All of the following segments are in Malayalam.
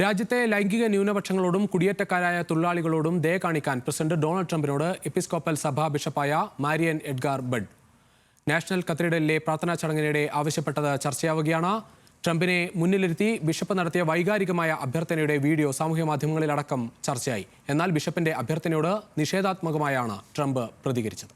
രാജ്യത്തെ ലൈംഗിക ന്യൂനപക്ഷങ്ങളോടും കുടിയേറ്റക്കാരായ തൊഴിലാളികളോടും ദയ കാണിക്കാൻ പ്രസിഡന്റ് ഡൊണാൾഡ് ട്രംപിനോട് എപ്പിസ്കോപ്പൽ സഭാ ബിഷപ്പായ മാരിയൻ എഡ്ഗാർ ബഡ് നാഷണൽ കത്തീഡ്രലിലെ പ്രാർത്ഥനാ ചടങ്ങിനിടെ ആവശ്യപ്പെട്ടത് ചർച്ചയാവുകയാണ്. ട്രംപിനെ മുന്നിലിരുത്തി ബിഷപ്പ് നടത്തിയ വൈകാരികമായ അഭ്യർത്ഥനയുടെ വീഡിയോ സാമൂഹ്യ മാധ്യമങ്ങളിലടക്കം ചർച്ചയായി. എന്നാൽ ബിഷപ്പിന്റെ അഭ്യർത്ഥനയോട് നിഷേധാത്മകമായാണ് ട്രംപ് പ്രതികരിച്ചത്.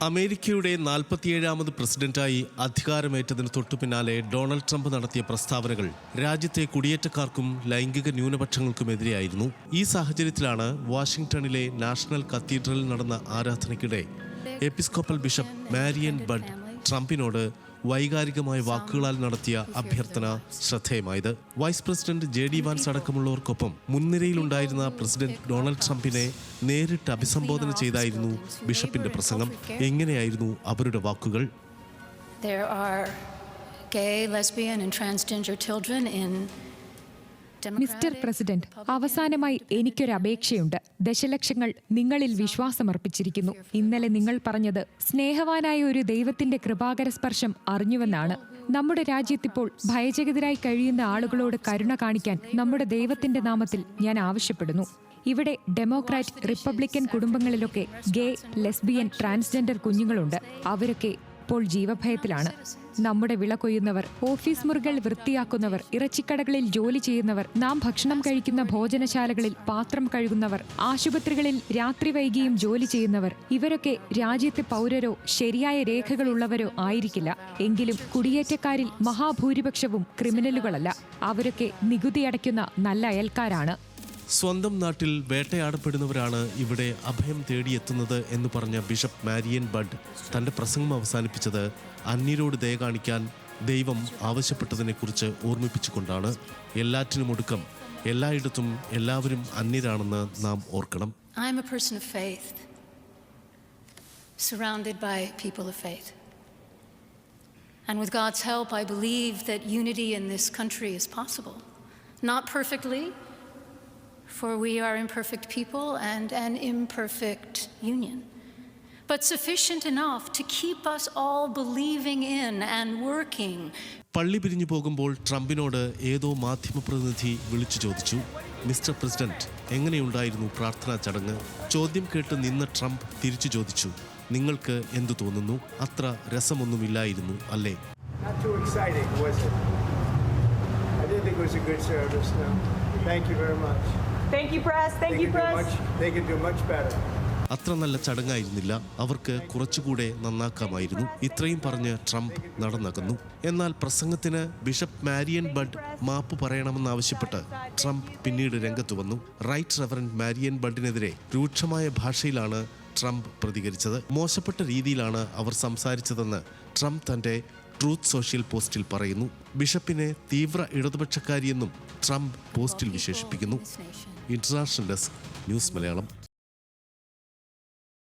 അമേരിക്കയുടെ 47ാമത് പ്രസിഡന്റായി അധികാരമേറ്റതിന് തൊട്ടുപിന്നാലെ ഡൊണാൾഡ് ട്രംപ് നടത്തിയ പ്രസ്താവനകൾ രാജ്യത്തെ കുടിയേറ്റക്കാർക്കും ലൈംഗിക ന്യൂനപക്ഷങ്ങൾക്കുമെതിരെയായിരുന്നു. ഈ സാഹചര്യത്തിലാണ് വാഷിംഗ്ടണിലെ നാഷണൽ കത്തീഡ്രലിൽ നടന്ന ആരാധനയ്ക്കിടെ എപ്പിസ്കോപ്പൽ ബിഷപ്പ് മാരിയൻ ബഡ് ട്രംപിനോട് വൈകാരികമായ വാക്കുകളാൽ നടത്തിയ അഭ്യർത്ഥന ശ്രദ്ധേയമായത്. വൈസ് പ്രസിഡന്റ് JD വാൻസ് അടക്കമുള്ളവർക്കൊപ്പം മുൻനിരയിലുണ്ടായിരുന്ന പ്രസിഡന്റ് ഡൊണാൾഡ് ട്രംപിനെ നേരിട്ട് അഭിസംബോധന ചെയ്തായിരുന്നു ബിഷപ്പിന്റെ പ്രസംഗം. എങ്ങനെയായിരുന്നു അവരുടെ വാക്കുകൾ? There are gay, lesbian and transgender children in mister president, അവസാനമായി എനിക്കൊരു അപേക്ഷയുണ്ട്. ദശലക്ഷങ്ങൾ നിങ്ങളിൽ വിശ്വാസമർപ്പിച്ചിരിക്കുന്നു. ഇന്നലെ നിങ്ങൾ പറഞ്ഞത് സ്നേഹവാനായ ഒരു ദൈവത്തിന്റെ കൃപാകര സ്പർശം അറിഞ്ഞുവെന്നാണ്. നമ്മുടെ രാജ്യത്തിപ്പോൾ ഭയചകിതരായി കഴിയുന്ന ആളുകളോട് കരുണ കാണിക്കാൻ നമ്മുടെ ദൈവത്തിന്റെ നാമത്തിൽ ഞാൻ ആവശ്യപ്പെടുന്നു. ഇവിടെ ഡെമോക്രാറ്റ്, റിപ്പബ്ലിക്കൻ കുടുംബങ്ങളിലൊക്കെ ഗേ, ലെസ്ബിയൻ, ട്രാൻസ്ജെൻഡർ കുഞ്ഞുങ്ങളുണ്ട്. അവരൊക്കെ ഇപ്പോൾ ജീവഭയത്തിലാണ്. നമ്മുടെ വിള കൊയ്യുന്നവർ, ഓഫീസ് മുറികൾ വൃത്തിയാക്കുന്നവർ, ഇറച്ചിക്കടകളിൽ ജോലി ചെയ്യുന്നവർ, നാം ഭക്ഷണം കഴിക്കുന്ന ഭോജനശാലകളിൽ പാത്രം കഴുകുന്നവർ, ആശുപത്രികളിൽ രാത്രി വൈകിയും ജോലി ചെയ്യുന്നവർ, ഇവരൊക്കെ രാജ്യത്തെ പൗരരോ ശരിയായ രേഖകളുള്ളവരോ ആയിരിക്കില്ല. എങ്കിലും കുടിയേറ്റക്കാരിൽ മഹാഭൂരിപക്ഷവും ക്രിമിനലുകളല്ല. അവരൊക്കെ നികുതി അടയ്ക്കുന്ന നല്ല അയൽക്കാരാണ്. സ്വന്തം നാട്ടിൽ വേട്ടയാടപ്പെടുന്നവരാണ് ഇവിടെ അഭയം തേടിയെത്തുന്നത് എന്ന് പറഞ്ഞ ബിഷപ്പ് മാരിയൻ ബഡ് തന്റെ പ്രസംഗം അവസാനിപ്പിച്ചത് അന്യരോട് ദയ കാണിക്കാൻ ദൈവം ആവശ്യപ്പെട്ടതിനെക്കുറിച്ച് ഓർമ്മിപ്പിച്ചുകൊണ്ടാണ്. എല്ലാറ്റിനുമൊടുക്കം എല്ലായിടത്തും എല്ലാവരും അന്യരാണെന്ന് നാം ഓർക്കണം. I am a person of faith, surrounded by people of faith. And with God's help, I believe that unity in this country is possible. Not perfectly, for we are imperfect people and an imperfect union, but sufficient enough to keep us all believing in and working. പള്ളി പിരിഞ്ഞു പോകുമ്പോൾ ട്രംപിനോട് ഏതോ മാധ്യമപ്രതിനിധി വിളിച്ചു ചോദിച്ചു, മിസ്റ്റർ പ്രസിഡന്റ്, എങ്ങനെയുണ്ടായിരുന്നു പ്രാർത്ഥനാ ചടങ്ങ്? ചോദ്യം കേട്ട് നിന്ന ട്രംപ് തിരിച്ചു ചോദിച്ചു, നിങ്ങൾക്ക് എന്തു തോന്നുന്നു? അത്ര രസമൊന്നുമില്ലായിരുന്നു അല്ലേ? അത്ര നല്ല ചടങ്ങായിരുന്നില്ല. അവർക്ക് കുറച്ചുകൂടെ നന്നാക്കാമായിരുന്നു. ഇത്രയും പറഞ്ഞ് ട്രംപ് നടന്നകന്നു. എന്നാൽ പ്രസംഗത്തിന് ബിഷപ്പ് മാരിയൻ ബഡ് മാപ്പ് പറയണമെന്നാവശ്യപ്പെട്ട് ട്രംപ് പിന്നീട് രംഗത്തു വന്നു. റൈറ്റ് റെവറൻഡ് മാരിയൻ ബഡിനെതിരെ രൂക്ഷമായ ഭാഷയിലാണ് ട്രംപ് പ്രതികരിച്ചത്. മോശപ്പെട്ട രീതിയിലാണ് അവർ സംസാരിച്ചതെന്ന് ട്രംപ് തന്റെ ട്രൂത്ത് സോഷ്യൽ പോസ്റ്റിൽ പറയുന്നു. ബിഷപ്പിനെ തീവ്ര ഇടതുപക്ഷക്കാരിയെന്നും ട്രംപ് പോസ്റ്റിൽ വിശേഷിപ്പിക്കുന്നു. International desk, news Malayalam.